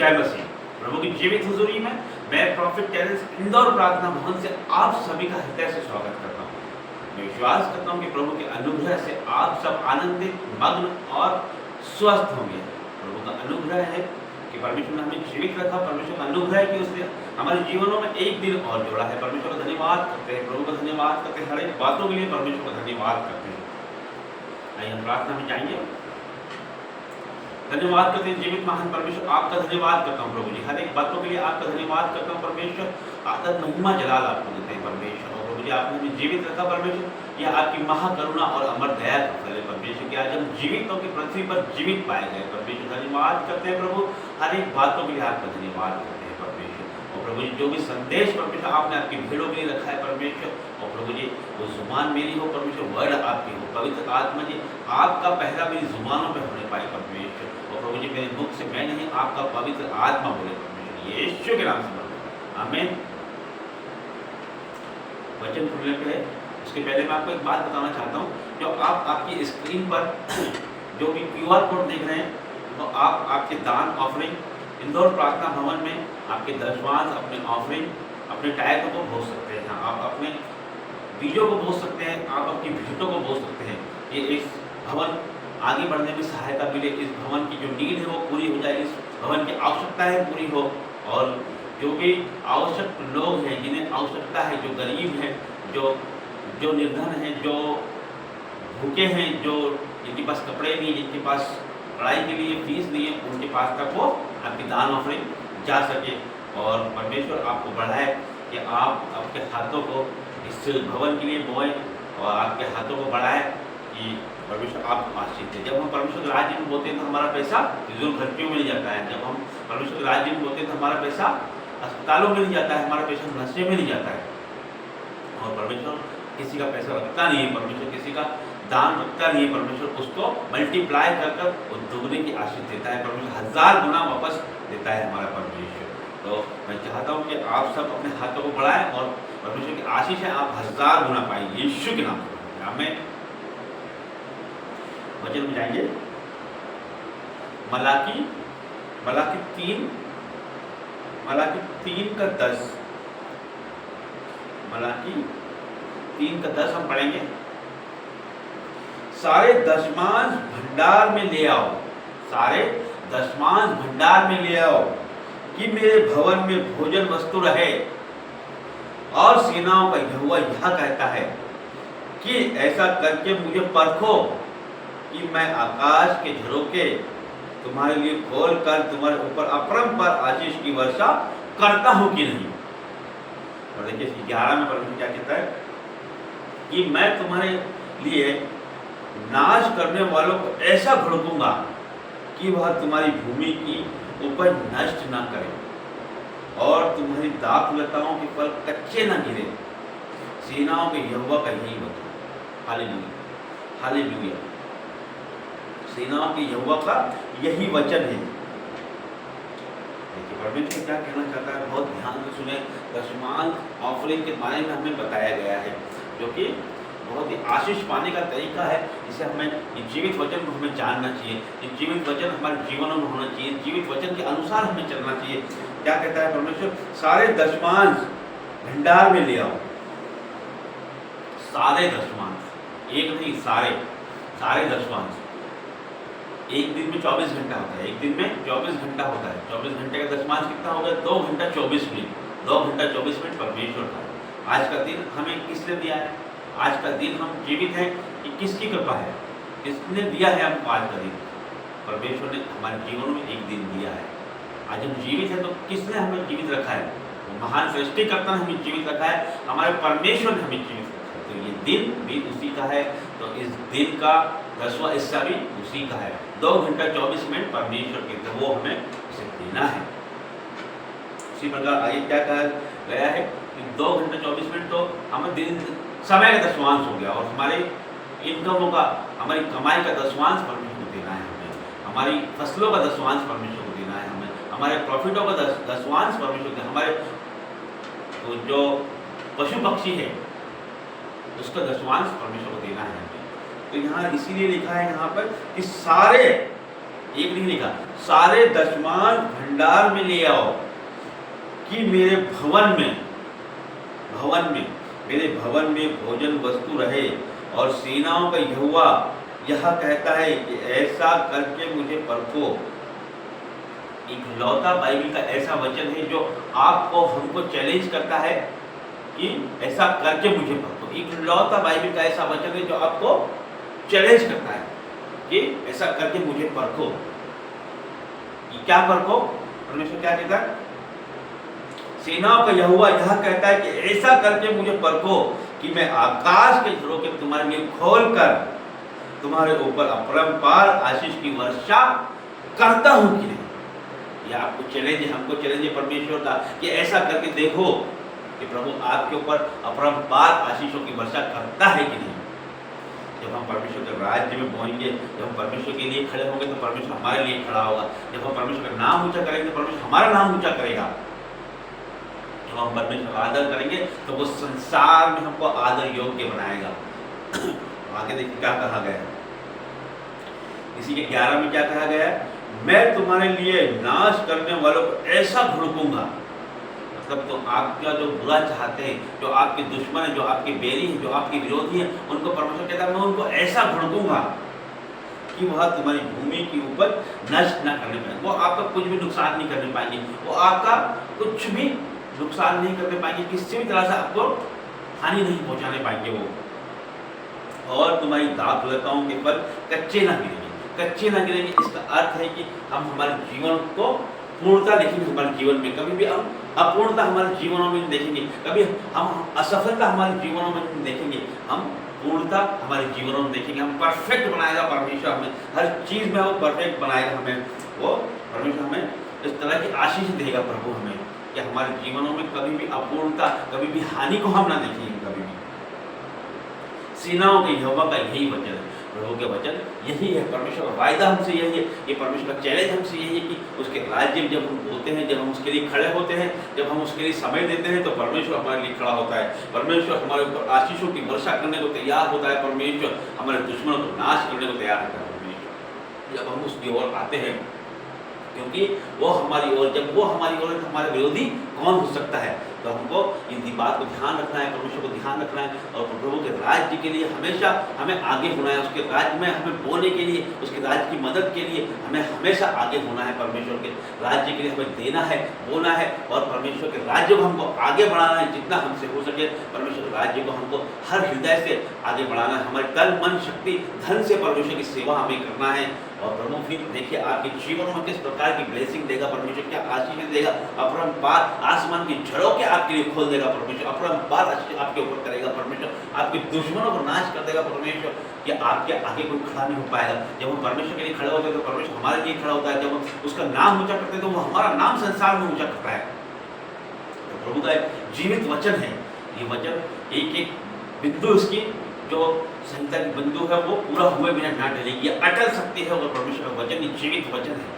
जय मसीह। प्रभु की जीवित हुजूरी में मैं प्रॉफिट टेरेंस इंदौर प्रार्थना भवन से आप सभी का हृदय से स्वागत करता हूँ। मैं विश्वास करता हूँ कि प्रभु के अनुग्रह से आप सब आनंदित, मग्न और स्वस्थ होंगे। प्रभु का अनुग्रह है कि परमेश्वर ने हमें जीवित रखा। परमेश्वर का अनुग्रह है कि उसने हमारे जीवनों में एक दिन और जोड़ा है। परमेश्वर का धन्यवाद करते हैं, प्रभु का धन्यवाद करते हैं, हर एक बातों के लिए परमेश्वर का धन्यवाद करते हैं। आइए हम प्रार्थना में जाएंगे। धन्यवाद करते हैं जीवित महान परमेश्वर, आपका धन्यवाद करता हूँ प्रभु जी, हर एक बातों के लिए आपका धन्यवाद करता हूँ परमेश्वर। आदर महिमा जलाल आपको देते हैं परमेश्वर। और प्रभु जी आपने हमें जीवित रखा परमेश्वर, यह आपकी महाकरुणा और अमर दया का फल है परमेश्वर कि आज हम जीवित होकर पृथ्वी पर जीवित पाए गए परमेश्वर। धन्यवाद करते हैं प्रभु, हर एक बातों के लिए आपका धन्यवाद करते हैं परमेश्वर। और प्रभु जी जो भी संदेश परमेश्वर आपने आपकी भीड़ों के लिए रखा है परमेश्वर, और प्रभु जी वो जुबान मेरी हो परमेश्वर, वर्ड आपकी हो, पवित्र आत्मा जी आपका पहला मेरी जुबानों पर होने पाए परमेश्वर। और प्रभु जी मेरे मुख से मैं नहीं, आपका पवित्र आत्मा बोले परमेश्वर, यीशु के नाम से बोलो, आमीन। वचन खुलने पे है उसके पहले मैं आपको एक बात बताना चाहता हूँ। जो आप आपकी स्क्रीन पर जो भी QR कोड देख रहे हैं, तो आप आपके दान ऑफरिंग इंदौर प्रार्थना भवन में आपके दशवांश, अपने ऑफरिंग, अपने टायर को बोल सकते हैं, आप अपने बीजों को बोल सकते हैं, आप अपनी भेंटों को बोल सकते हैं। ये इस भवन आगे बढ़ने में सहायता मिले, इस भवन की जो नीड है वो पूरी हो जाए, इस भवन की आवश्यकताएं पूरी हो, और जो भी आवश्यक लोग हैं जिन्हें आवश्यकता है, जो गरीब हैं, जो निर्धन हैं, जो भूखे हैं, जो जिनके पास कपड़े नहीं, जिनके पास पढ़ाई के लिए फीस नहीं है, उनके पास तक वो आपकी दान ऑफरिंग जा सके। और परमेश्वर आपको बढ़ाए कि आप आपके हाथों को इस भवन के लिए बोएं और आपके हाथों को बढ़ाए कि परमेश्वर आपको आशीष दे। जब हम परमेश्वर के राज्य में बोते हैं तो हमारा पैसा फिजूल खर्चियों में नहीं जाता है। जब हम परमेश्वर के राज्य में बोते हैं तो हमारा पैसा अस्पतालों में नहीं जाता है, हमारा पैसा नशे में नहीं जाता है। और परमेश्वर किसी का पैसा रखता नहीं है, परमेश्वर किसी का दान रखता नहीं है, परमेश्वर उसको मल्टीप्लाई कर कर वो दुगने की आशीष देता है, परमेश्वर 1000 गुना वापस देता है हमारा परमेश्वर। तो मैं चाहता हूँ कि आप सब अपने हाथों को बढ़ाएं और परमेश्वर की आशीष है आप 1000 गुना पाएंगे यीशु के नाम से। हमें वचन में जाएंगे। मलाकी 3 का 10, मलाकी 3 का 10 हम पढ़ेंगे। सारे दशमांश भंडार में ले आओ, सारे दशमांश भंडार में ले आओ कि मेरे भवन में भोजन वस्तु रहे। और सेनाओं का यहोवा यह कहता है कि ऐसा करके मुझे परखो कि मैं आकाश के झरोखे तुम्हारे लिए खोल कर तुम्हारे ऊपर अपरंपार आशीष की वर्षा करता हूं कि नहीं। और देखिए 11 में परमेश्वर क्या कहता है कि मैं तुम्हारे लिए नाश करने वालों को ऐसा भड़कूंगा कि वह तुम्हारी भूमि की उपज नष्ट न करे और तुम्हारी दाखलताओं के फल कच्चे न गिरे। सेनाओं के यहोवा का यही वचन, हालेलुया, हालेलुया। सेनाओं के यहोवा का यही वचन है। देखिए परमेश्वर क्या कहना चाहता है, बहुत ध्यान से सुने। दशमांश ऑफरिंग के बारे में हमें बताया गया है, जो कि बहुत ही आशीष पाने का तरीका है। इसे हमें ये जीवित वचन को हमें जानना चाहिए, ये जीवित वचन हमारे जीवनों में होना चाहिए, जीवित वचन के अनुसार हमें चलना चाहिए। क्या कहता है परमेश्वर, सारे दशमांश भंडार में ले आओ। सारे दशमांश, एक नहीं, सारे दशमांश। एक दिन में 24 घंटा होता है, एक दिन में 24 घंटा होता है। 24 घंटे का दशमांश कितना होगा? 2 घंटा 24 मिनट। 2 घंटा 24 मिनट परमेश्वर का। आज का दिन हमें किसने दिया है? आज का दिन हम जीवित हैं कि किसकी कृपा है? किसने दिया है हमको आज का दिन? परमेश्वर ने हमारे जीवन में एक दिन दिया है। आज हम जीवित हैं तो किसने हमें जीवित रखा है? महान सृष्टिकर्ता ने हमें जीवित रखा है, हमारे परमेश्वर ने हमें जीवित रखा है। तो ये दिन भी उसी का है, तो इस दिन का 10वां हिस्सा भी उसी का है। 2 घंटा 24 मिनट परमेश्वर के, तो वो हमें उसे देना है। उसी प्रकार आगे क्या कहा गया है कि 2 घंटा 24 मिनट तो हमें दिन समय का दशमांश हो गया, और हमारे इनकमों का, हमारी कमाई का दशमांश परमेश्वर को देना है हमें, हमारी फसलों का दशमांश परमेश्वर को देना है हमें, हमारे प्रॉफिटों का दशमांश परमेश्वर को, हमारे जो पशु पक्षी है उसका दशमांश परमेश्वर को देना है हमें। तो यहाँ इसीलिए लिखा है यहाँ पर कि सारे, एक नहीं लिखा, सारे दशमांश भंडार में ले आओ, कि मेरे भवन में भोजन वस्तु रहे। और सेनाओं का यहोवा यह कहता है कि ऐसा करके मुझे परखो। इकलौता बाइबल का ऐसा वचन है जो आपको हमको चैलेंज करता है कि ऐसा करके मुझे परखो। इकलौता बाइबल का ऐसा वचन है जो आपको चैलेंज करता है कि ऐसा करके मुझे परखो। क्या परखो? परमेश्वर क्या कहता है? सेनाओं का यहोवा यह कहता है कि ऐसा करके मुझे परखो कि मैं आकाश के झरोखे तुम्हारे लिए खोलकर तुम्हारे ऊपर अपरंपार आशीष की वर्षा करता हूं कि नहीं। यह आपको चैलेंज है, हमको चैलेंज है परमेश्वर का कि ऐसा करके देखो कि प्रभु आपके ऊपर अपरंपार आशीषों की वर्षा करता है कि नहीं। जब हम परमेश्वर के राज्य में पहुंचेंगे, जब हम परमेश्वर के लिए खड़े होंगे तो परमेश्वर हमारे लिए खड़ा होगा। जब हम परमेश्वर का नाम ऊंचा करेंगे तो परमेश्वर हमारा नाम ऊंचा करेगा। जब हम परमेश्वर का आदर करेंगे तो वो संसार में हमको आदर योग्य बनाएगा। आगे देखिए क्या कहा गया है, इसी के 11 में क्या कहा गया है? मैं तुम्हारे लिए नाश करने वालों को ऐसा भड़कूंगा। मतलब तो आपका जो बुरा चाहते हैं, जो आपके दुश्मन हैं, जो आपके बैरी हैं, जो आपके विरोधी हैं, उनको परमेश्वर कहता है मैं उनको ऐसा भड़कूंगा कि वह तुम्हारी भूमि की उपज नष्ट ना करने पाएंगे। वो आपका कुछ भी नुकसान नहीं करने पाएंगे, वो आपका कुछ भी नुकसान नहीं करने पाएंगे, किसी भी तरह से आपको हानि नहीं पहुंचाने पाएंगे वो। और तुम्हारी दाखलताओं के फल कच्चे ना गिरेंगे। इसका अर्थ है कि हम हमारे जीवन को पूर्णता देखेंगे। हमारे जीवन में कभी भी हम अपूर्णता हमारे जीवनों में देखेंगे, कभी हम असफलता हमारे जीवनों में देखेंगे, हम पूर्णता हमारे जीवनों में देखेंगे। हम परफेक्ट बनाएगा परमेश्वर, हमें हर चीज में वो परफेक्ट बनाएगा। हमें वो परमेश्वर हमें इस तरह की आशीष देगा प्रभु हमें कि हमारे जीवनों में कभी भी अपूर्णता, कभी भी हानि को हम ना देखेंगे। कभी भी सेनाओं के यहोवा का यही वचन है, प्रभु के वचन यही है, परमेश्वर का वायदा हमसे यही है, ये परमेश्वर का चैलेंज हमसे यही है कि उसके राज्य में जब हम होते हैं, जब हम उसके लिए खड़े होते हैं, जब हम उसके लिए समय देते हैं, तो परमेश्वर हमारे लिए खड़ा होता है। परमेश्वर हमारे ऊपर आशीषों की वर्षा करने को तैयार होता है। परमेश्वर हमारे दुश्मनों को नाश करने को तैयार होता है। परमेश्वर जब हम उसकी ओर आते हैं, क्योंकि वो हमारी ओर, जब वो हमारी ओर है तो हमारे विरोधी कौन हो सकता है। तो हमको इन बात को ध्यान रखना है, परमेश्वर को ध्यान रखना है और प्रभु के राज्य के लिए हमेशा हमें आगे होना है। उसके राज्य में हमें बोलने के लिए, उसके राज्य की मदद के लिए हमें हमेशा आगे होना है। परमेश्वर के राज्य के लिए हमें देना है, बोलना है और परमेश्वर के राज्य को हमको आगे बढ़ाना है जितना हमसे हो सके। परमेश्वर के राज्य को हमको हर हृदय से आगे बढ़ाना है। हमारे तन मन शक्ति धन से परमेश्वर की सेवा हमें करना है। और प्रभु फिर देखिए आपके जीवन में किस प्रकार की ब्लेसिंग देगा परमेश्वर, क्या आशीष देगा। अपरंपार आसमान की झरोखे आपके लिए खोल देगा परमेश्वर, अपरंपार आशीष आपके ऊपर करेगा परमेश्वर, आपके दुश्मनों को नाश कर देगा परमेश्वर कि आपके आगे कोई खड़ा नहीं हो पाएगा। जब हम परमेश्वर के लिए खड़े होते हैं तो परमेश्वर हमारे लिए खड़ा होता है। जब हम उसका नाम ऊंचा करते हैं तो वो हमारा नाम संसार में ऊंचा करता है। तो प्रभु का जीवित वचन है ये वचन, एक एक बिंदु उसकी जो संहिता की बिंदु है वो पूरा हुए बिना ना डलेगी, अटल सकती है। और परमेश्वर का वचन ये जीवित वचन है।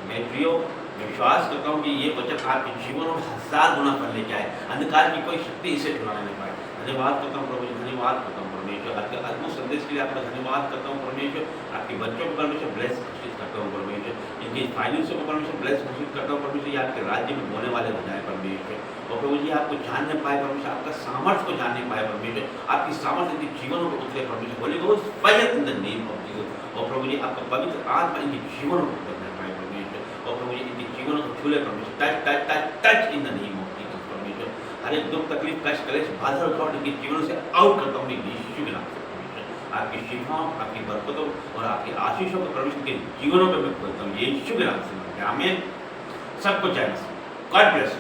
मैं प्रियो विश्वास करता हूँ कि ये वचन आपके जीवनों में 1000 गुना फल लेके आए, अंधकार की कोई शक्ति इसे छुड़ाने नहीं पाए। धन्यवाद करता हूँ प्रभु जी, धन्यवाद करता हूँ परमेश्वर, आपके अद्भुत संदेश के लिए आपका धन्यवाद करता हूँ परमेश्वर। आपके बच्चों को परमेश्वर ब्लेस घोषित करता हूँ परमेश्वर, इनके फाइनेंसों को परमेश्वर ब्लेस घोषित करता हूँ परमेश्वर। ये आपके राज्य में बोलने वाले हो जाए परमेश्वर। और प्रभु जी आपको जानने पाए परमेश्वर, आपका सामर्थ्य को जानने पाए परमेश्वर, आपकी सामर्थ्य इनके जीवनों को उतरे परमेश्वर। Holi ghost fire in the name of Jesus. और प्रभु जी आपका पवित्र आत्मा इनके जीवनों को उतरने पाए परमेश्वर। और प्रभु जी इनके जीवनों को छूले परमेश्वर, touch touch touch touch in the name of Jesus परमेश्वर। हर एक दुख तकलीफ कष्ट कलेश बाधा रुकावट इनके जीवन से आउट करता हूँ यीशु के नाम से परमेश्वर। आपकी शिफाओं, आपकी बरकतों और आपकी आशीषों को परमेश्वर के जीवनों पर मैं खोलता हूँ यीशु के नाम से। आमीन। सबको जय मसीह। God bless.